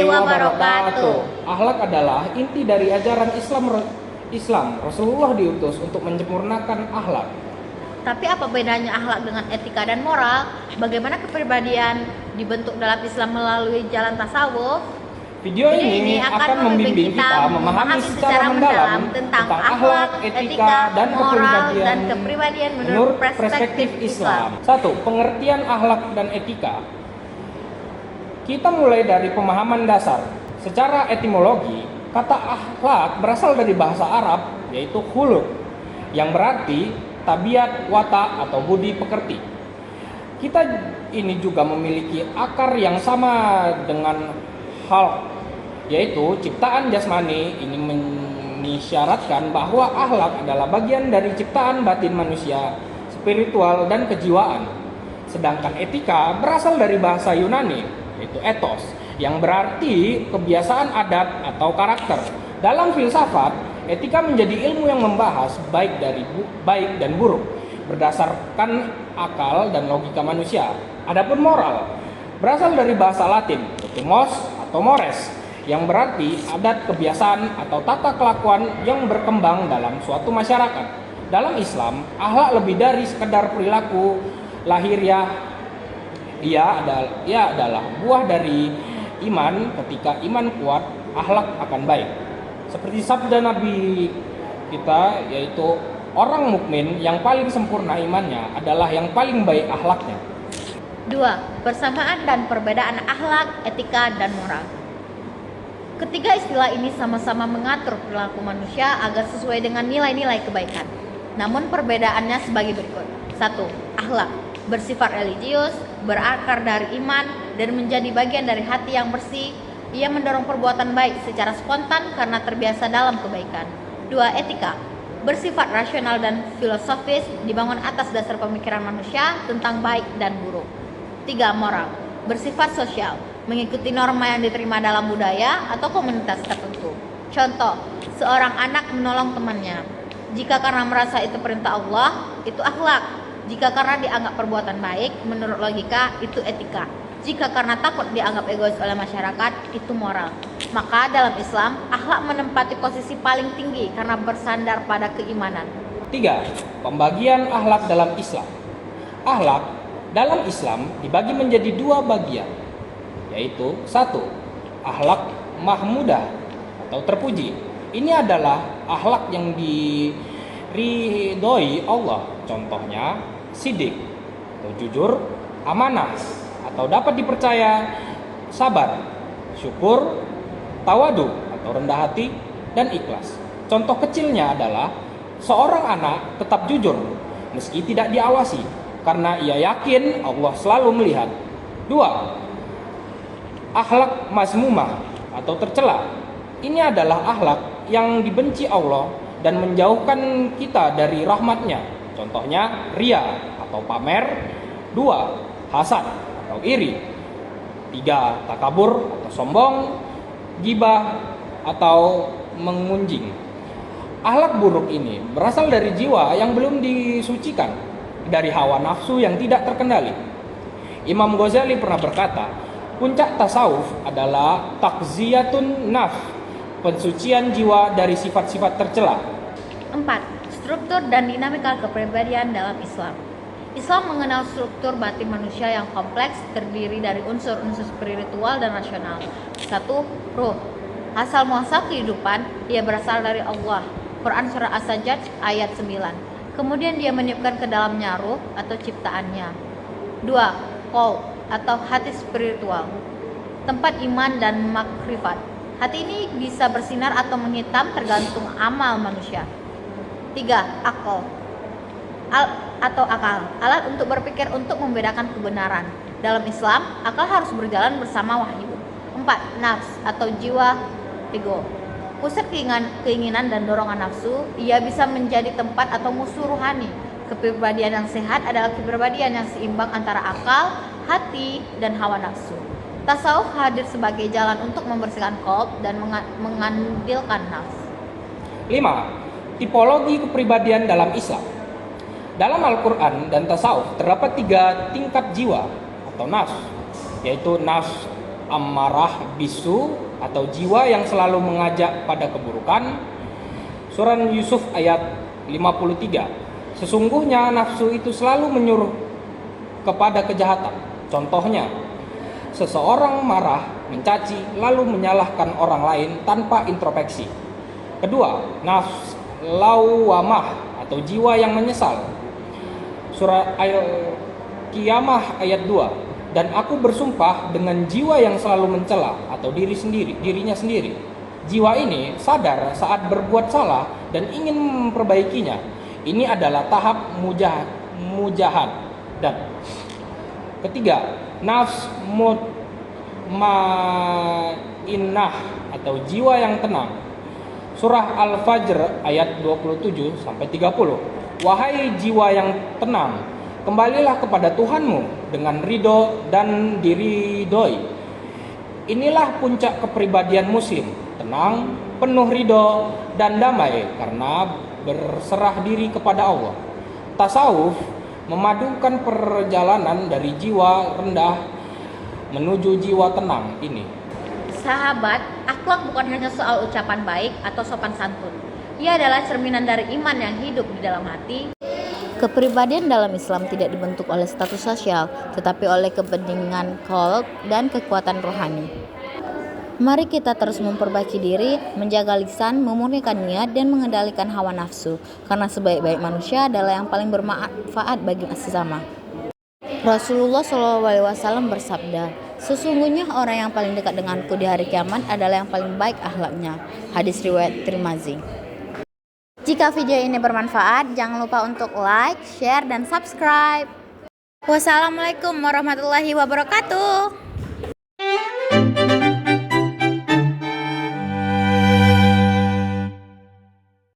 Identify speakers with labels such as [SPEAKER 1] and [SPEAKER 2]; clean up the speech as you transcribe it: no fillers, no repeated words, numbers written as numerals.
[SPEAKER 1] wabarakatuh. Akhlak adalah inti dari ajaran Islam. Rasulullah diutus untuk menyempurnakan akhlak.
[SPEAKER 2] Tapi apa bedanya akhlak dengan etika dan moral? Bagaimana kepribadian dibentuk dalam Islam melalui jalan tasawuf?
[SPEAKER 1] Video ini akan membimbing kita memahami secara mendalam tentang akhlak, etika, dan kepribadian menurut perspektif Islam. 1. Pengertian akhlak dan etika. Kita mulai dari pemahaman dasar. Secara etimologi, kata akhlak berasal dari bahasa Arab, yaitu khuluq, yang berarti tabiat, watak, atau budi pekerti. Kita ini juga memiliki akar yang sama dengan khalq, yaitu ciptaan jasmani. Ini mengisyaratkan bahwa akhlak adalah bagian dari ciptaan batin manusia, spiritual, dan kejiwaan. Sedangkan etika berasal dari bahasa Yunani, yaitu ethos, yang berarti kebiasaan adat atau karakter. Dalam filsafat, etika menjadi ilmu yang membahas baik dan buruk berdasarkan akal dan logika manusia. Adapun moral berasal dari bahasa Latin, yaitu mos atau mores, yang berarti adat, kebiasaan, atau tata kelakuan yang berkembang dalam suatu masyarakat. Dalam Islam, akhlak lebih dari sekedar perilaku lahiriah. Ia adalah buah dari iman. Ketika iman kuat, akhlak akan baik. Seperti sabda Nabi kita, yaitu orang mukmin yang paling sempurna imannya adalah yang paling baik akhlaknya.
[SPEAKER 2] 2. Persamaan dan perbedaan akhlak, etika, dan moral. Ketiga istilah ini sama-sama mengatur perilaku manusia agar sesuai dengan nilai-nilai kebaikan. Namun perbedaannya sebagai berikut. 1. Akhlak bersifat religius, berakar dari iman, dan menjadi bagian dari hati yang bersih. Ia mendorong perbuatan baik secara spontan karena terbiasa dalam kebaikan. 2. Etika bersifat rasional dan filosofis, dibangun atas dasar pemikiran manusia tentang baik dan buruk. 3. Moral bersifat sosial, mengikuti norma yang diterima dalam budaya atau komunitas tertentu. Contoh, seorang anak menolong temannya. Jika karena merasa itu perintah Allah, itu akhlak. Jika karena dianggap perbuatan baik, menurut logika, itu etika. Jika karena takut dianggap egois oleh masyarakat, itu moral. Maka dalam Islam, akhlak menempati posisi paling tinggi karena bersandar pada keimanan.
[SPEAKER 1] 3. Pembagian akhlak dalam Islam. Akhlak dalam Islam dibagi menjadi 2 bagian, yaitu 1. Akhlak mahmudah atau terpuji. Ini adalah akhlak yang diridhoi Allah. Contohnya sidik atau jujur, amanah atau dapat dipercaya, sabar, syukur, tawadu atau rendah hati, dan ikhlas. Contoh kecilnya adalah seorang anak tetap jujur meski tidak diawasi karena ia yakin Allah selalu melihat. 2. Akhlak mazmumah atau tercela. Ini adalah akhlak yang dibenci Allah dan menjauhkan kita dari rahmatnya. Contohnya ria atau pamer. 2. Hasad atau iri. 3. Takabur atau sombong, gibah atau mengunjing. Akhlak buruk ini berasal dari jiwa yang belum disucikan, dari hawa nafsu yang tidak terkendali. Imam Ghazali pernah berkata, puncak tasawuf adalah takziyatun nafs, pensucian jiwa dari sifat-sifat tercela.
[SPEAKER 2] 4. Struktur dan dinamika kepribadian dalam Islam. Islam mengenal struktur batin manusia yang kompleks, terdiri dari unsur-unsur spiritual dan rasional. 1. Ruh. Asal muasal kehidupan, ia berasal dari Allah. Quran Surah As-Sajdah ayat 9. Kemudian dia meniupkan ke dalamnya ruh atau ciptaannya. 2. Qalb atau hati spiritual, tempat iman dan makrifat. Hati ini bisa bersinar atau menghitam tergantung amal manusia. 3. Akal atau akal, alat untuk berpikir untuk membedakan kebenaran. Dalam Islam, akal harus berjalan bersama wahyu. 4. Nafs atau jiwa, ego, pusat keinginan dan dorongan nafsu. Ia bisa menjadi tempat atau musuh rohani. Kepribadian yang sehat adalah kepribadian yang seimbang antara akal, hati, dan hawa nafsu. Tasawuf hadir sebagai jalan untuk membersihkan qalb dan mengandilkan nafs.
[SPEAKER 1] 5. Tipologi kepribadian dalam Islam. Dalam Al-Quran dan Tasawuf terdapat 3 tingkat jiwa atau nafs, yaitu nafs ammarah bisu atau jiwa yang selalu mengajak pada keburukan. Surah Yusuf ayat 53. Sesungguhnya nafsu itu selalu menyuruh kepada kejahatan. Contohnya, seseorang marah, mencaci, lalu menyalahkan orang lain tanpa introspeksi. Kedua, nafs lawamah atau jiwa yang menyesal. Surah Al-Qiyamah ayat 2. Dan aku bersumpah dengan jiwa yang selalu mencela atau dirinya sendiri. Jiwa ini sadar saat berbuat salah dan ingin memperbaikinya. Ini adalah tahap mujahad. Dan ketiga, nafs mutmainnah atau jiwa yang tenang. Surah Al-Fajr ayat 27 sampai 30. Wahai jiwa yang tenang, kembalilah kepada Tuhanmu dengan ridho dan diridhoi. Inilah puncak kepribadian muslim, tenang, penuh ridho dan damai karena berserah diri kepada Allah. Tasawuf memadukan perjalanan dari jiwa rendah menuju jiwa tenang ini.
[SPEAKER 2] Sahabat, akhlak bukan hanya soal ucapan baik atau sopan santun. Ia adalah cerminan dari iman yang hidup di dalam hati. Kepribadian dalam Islam tidak dibentuk oleh status sosial, tetapi oleh kepentingan qalb dan kekuatan rohani. Mari kita terus memperbaiki diri, menjaga lisan, memurnikan niat, dan mengendalikan hawa nafsu, karena sebaik-baik manusia adalah yang paling bermanfaat bagi sesama. Rasulullah SAW bersabda, sesungguhnya orang yang paling dekat denganku di hari kiamat adalah yang paling baik akhlaknya. Hadis riwayat Tirmizi. Jika video ini bermanfaat, jangan lupa untuk like, share, dan subscribe. Wassalamualaikum warahmatullahi wabarakatuh.